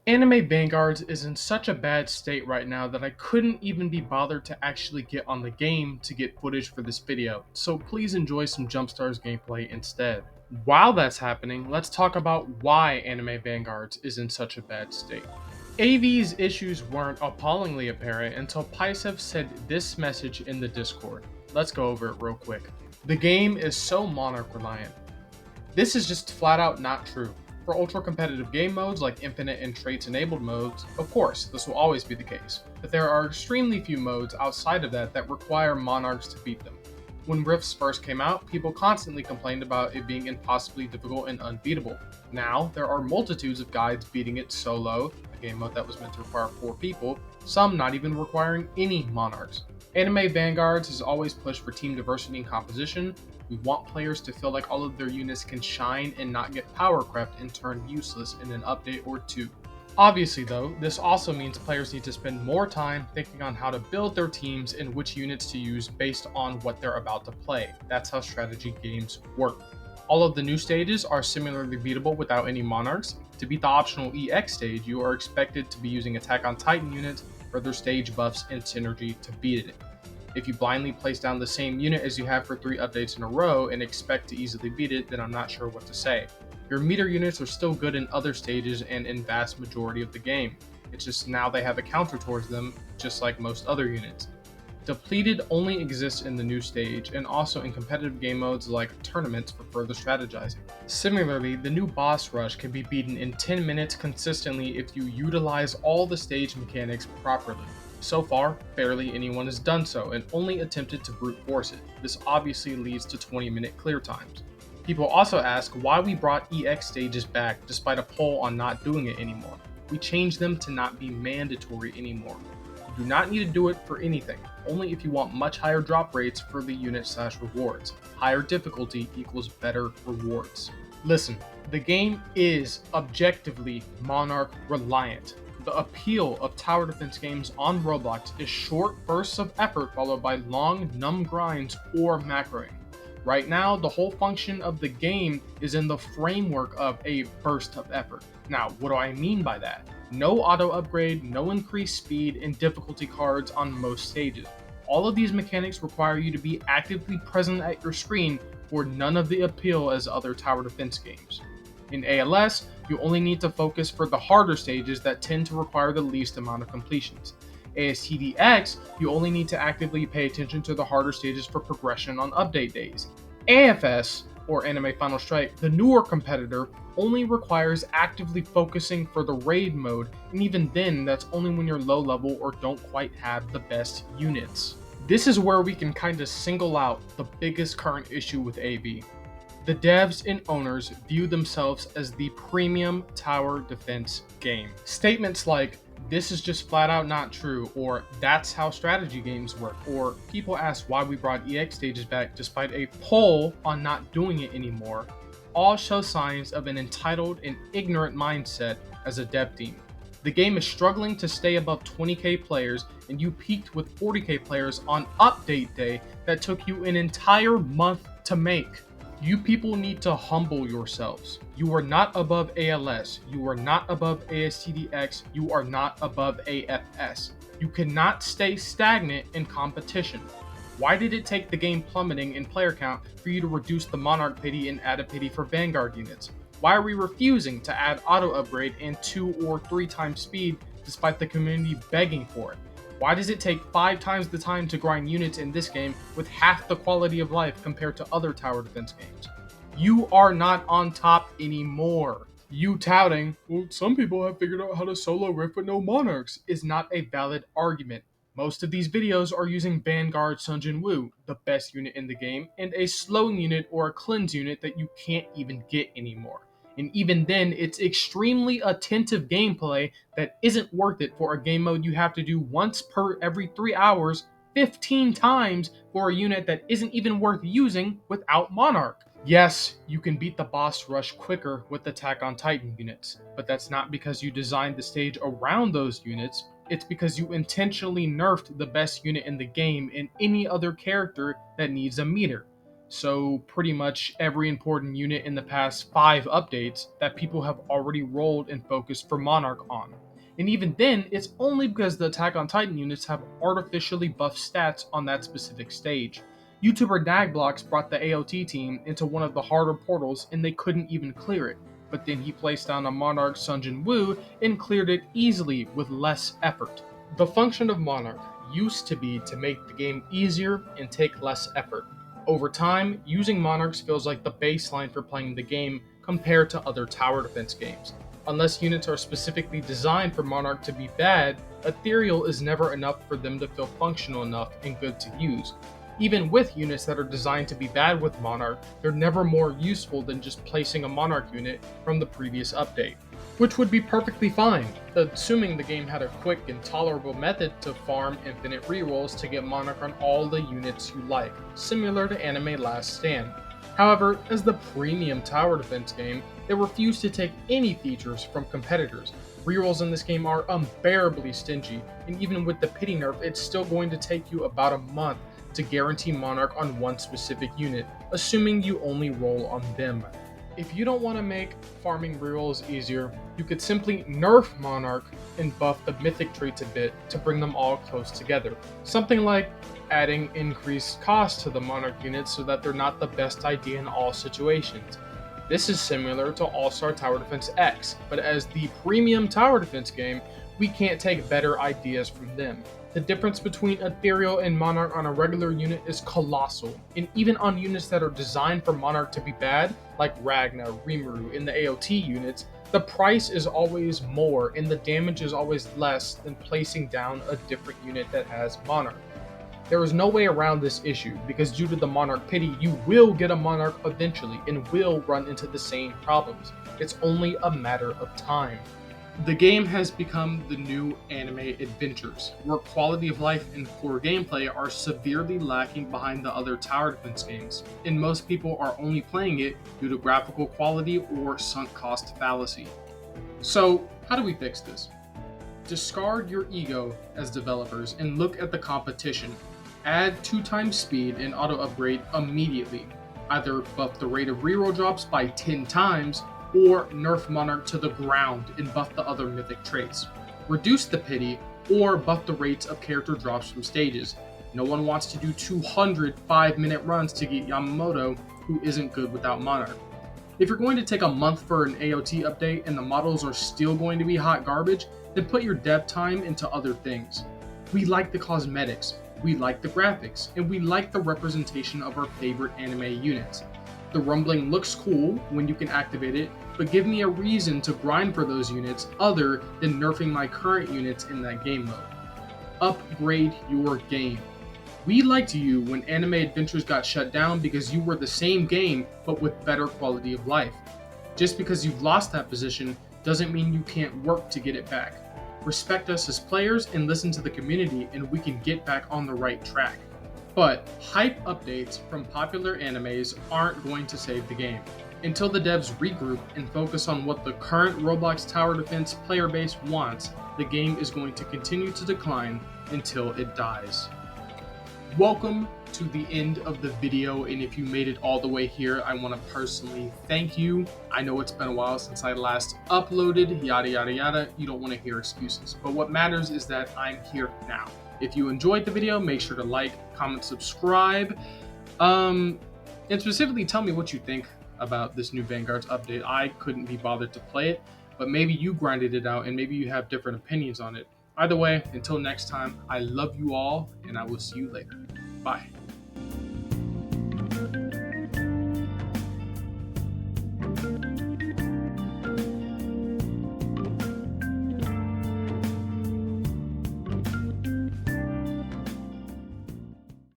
Anime Vanguards is in such a bad state right now that I couldn't even be bothered to actually get on the game to get footage for this video, so please enjoy some Jumpstars gameplay instead. While that's happening, let's talk about why Anime Vanguards is in such a bad state. AV's issues weren't appallingly apparent until Picev said this message in the Discord. Let's go over it real quick. The game is so Monarch reliant. This is just flat out not true. For ultra competitive game modes like infinite and traits enabled modes, of course, this will always be the case, but there are extremely few modes outside of that require monarchs to beat them. When Rifts first came out, people constantly complained about it being impossibly difficult and unbeatable. Now, there are multitudes of guides beating it solo, a game mode that was meant to require 4 people, some not even requiring any monarchs. Anime Vanguards has always pushed for team diversity and composition. We want players to feel like all of their units can shine and not get power crept and turn useless in an update or two. Obviously though, this also means players need to spend more time thinking on how to build their teams and which units to use based on what they're about to play. That's how strategy games work. All of the new stages are similarly beatable without any monarchs. To beat the optional EX stage, you are expected to be using Attack on Titan units, further stage buffs, and synergy to beat it. If you blindly place down the same unit as you have for 3 updates in a row and expect to easily beat it, then I'm not sure what to say. Your meter units are still good in other stages and in vast majority of the game. It's just now they have a counter towards them, just like most other units. Depleted only exists in the new stage and also in competitive game modes like tournaments for further strategizing. Similarly, the new boss rush can be beaten in 10 minutes consistently if you utilize all the stage mechanics properly. So far, barely anyone has done so and only attempted to brute force it. This obviously leads to 20-minute clear times. People also ask why we brought EX stages back despite a poll on not doing it anymore. We changed them to not be mandatory anymore. You do not need to do it for anything, only if you want much higher drop rates for the unit/rewards. Higher difficulty equals better rewards. Listen, the game is objectively Monarch reliant. The appeal of tower defense games on Roblox is short bursts of effort followed by long, numb grinds or macroing. Right now, the whole function of the game is in the framework of a burst of effort. Now, what do I mean by that? No auto upgrade, no increased speed and difficulty cards on most stages. All of these mechanics require you to be actively present at your screen for none of the appeal as other tower defense games. In ALS, you only need to focus for the harder stages that tend to require the least amount of completions. ASTDX, you only need to actively pay attention to the harder stages for progression on update days. AFS, or Anime Final Strike, the newer competitor, only requires actively focusing for the raid mode, and even then, that's only when you're low level or don't quite have the best units. This is where we can kinda single out the biggest current issue with AV. The devs and owners view themselves as the premium tower defense game. Statements like, this is just flat out not true, or that's how strategy games work, or people ask why we brought EX stages back despite a poll on not doing it anymore, all show signs of an entitled and ignorant mindset as a dev team. The game is struggling to stay above 20k players, and you peaked with 40k players on update day that took you an entire month to make. You people need to humble yourselves. You are not above ALS. You are not above ASTDX. You are not above AFS. You cannot stay stagnant in competition. Why did it take the game plummeting in player count for you to reduce the Monarch pity and add a pity for Vanguard units? Why are we refusing to add auto upgrade and 2 or 3 times speed despite the community begging for it? Why does it take 5 times the time to grind units in this game with half the quality of life compared to other tower defense games? You are not on top anymore. You touting, well, some people have figured out how to solo rift with no monarchs, is not a valid argument. Most of these videos are using Vanguard Sunjin Woo, the best unit in the game, and a slow unit or a cleanse unit that you can't even get anymore. And even then, it's extremely attentive gameplay that isn't worth it for a game mode you have to do once per every 3 hours, 15 times for a unit that isn't even worth using without Monarch. Yes, you can beat the boss rush quicker with Attack on Titan units, but that's not because you designed the stage around those units, it's because you intentionally nerfed the best unit in the game and any other character that needs a meter. So pretty much every important unit in the past 5 updates that people have already rolled and focused for Monarch on. And even then, it's only because the Attack on Titan units have artificially buffed stats on that specific stage. YouTuber Nagblocks brought the AOT team into one of the harder portals and they couldn't even clear it. But then he placed down a Monarch Sunjin Wu and cleared it easily with less effort. The function of Monarch used to be to make the game easier and take less effort. Over time, using Monarchs feels like the baseline for playing the game compared to other tower defense games. Unless units are specifically designed for Monarch to be bad, Ethereal is never enough for them to feel functional enough and good to use. Even with units that are designed to be bad with Monarch, they're never more useful than just placing a Monarch unit from the previous update, which would be perfectly fine, assuming the game had a quick and tolerable method to farm infinite rerolls to get Monarch on all the units you like, similar to Anime Last Stand. However, as the premium tower defense game, they refuse to take any features from competitors. Rerolls in this game are unbearably stingy, and even with the pity nerf, it's still going to take you about a month to guarantee Monarch on one specific unit, assuming you only roll on them. If you don't want to make farming rerolls easier, you could simply nerf Monarch and buff the mythic traits a bit to bring them all close together. Something like adding increased cost to the Monarch units so that they're not the best idea in all situations. This is similar to All-Star Tower Defense X, but as the premium tower defense game, we can't take better ideas from them. The difference between Ethereal and Monarch on a regular unit is colossal, and even on units that are designed for Monarch to be bad, like Ragnar, Rimuru, in the AOT units, the price is always more and the damage is always less than placing down a different unit that has Monarch. There is no way around this issue, because due to the Monarch pity, you will get a Monarch eventually and will run into the same problems. It's only a matter of time. The game has become the new Anime Adventures, where quality of life and core gameplay are severely lacking behind the other tower defense games, and most people are only playing it due to graphical quality or sunk cost fallacy. So, how do we fix this? Discard your ego as developers and look at the competition. Add 2x speed and auto upgrade immediately. Either buff the rate of reroll drops by 10 times, or nerf Monarch to the ground and buff the other mythic traits. Reduce the pity, or buff the rates of character drops from stages. No one wants to do 200 5-minute runs to get Yamamoto, who isn't good without Monarch. If you're going to take a month for an AOT update and the models are still going to be hot garbage, then put your dev time into other things. We like the cosmetics, we like the graphics, and we like the representation of our favorite anime units. The rumbling looks cool when you can activate it, but give me a reason to grind for those units other than nerfing my current units in that game mode. Upgrade your game. We liked you when Anime Adventures got shut down because you were the same game but with better quality of life. Just because you've lost that position doesn't mean you can't work to get it back. Respect us as players and listen to the community, and we can get back on the right track. But hype updates from popular animes aren't going to save the game. Until the devs regroup and focus on what the current Roblox tower defense player base wants, the game is going to continue to decline until it dies. Welcome to the end of the video, and if you made it all the way here, I want to personally thank you. I know it's been a while since I last uploaded, yada yada yada. You don't want to hear excuses, but what matters is that I'm here now. If you enjoyed the video, make sure to like, comment, subscribe, and specifically tell me what you think about this new Vanguards update. I couldn't be bothered to play it, but maybe you grinded it out and maybe you have different opinions on it. Either way, until next time, I love you all and I will see you later. Bye.